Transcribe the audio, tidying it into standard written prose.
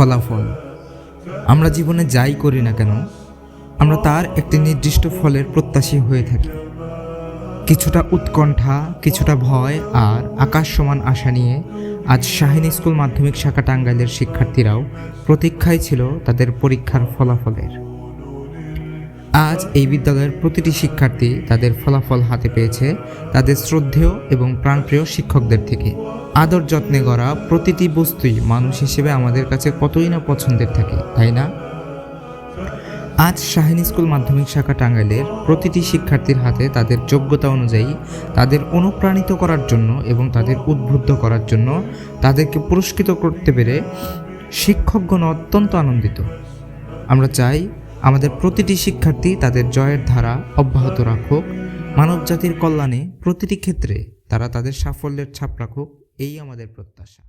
ফলাফল। আমরা জীবনে যাই করি না কেন, আমরা তার একটি নির্দিষ্ট ফলের প্রত্যাশী হয়ে থাকি। কিছুটা উৎকণ্ঠা, কিছুটা ভয় আর আকাশ সমান আশা নিয়ে আজ শাহীন স্কুল মাধ্যমিক শাখা টাঙ্গাইলের শিক্ষার্থীরাও প্রতীক্ষায় ছিল তাদের পরীক্ষার ফলাফলের। আজ এই বিদ্যালয়ের প্রতিটি শিক্ষার্থী তাদের ফলাফল হাতে পেয়েছে তাদের শ্রদ্ধেয় এবং প্রাণপ্রিয় শিক্ষকদের থেকে। আদর যত্নে গড়া প্রতিটি বস্তুই মানুষ হিসেবে আমাদের কাছে কতই না পছন্দের থাকে, তাই না? আজ শাহীন স্কুল মাধ্যমিক শাখা টাঙ্গাইলের প্রতিটি শিক্ষার্থীর হাতে তাদের যোগ্যতা অনুযায়ী তাদের অনুপ্রাণিত করার জন্য এবং তাদের উদ্বুদ্ধ করার জন্য তাদেরকে পুরস্কৃত করতে পেরে শিক্ষকগণ অত্যন্ত আনন্দিত। আমরা চাই আমাদের প্রতিটি শিক্ষার্থী তাদের জয়ের ধারা অব্যাহত রাখুক, মানবজাতির কল্যাণে প্রতিটি ক্ষেত্রে তারা তাদের সাফল্যের ছাপ রাখুক, এই আমাদের প্রত্যাশা।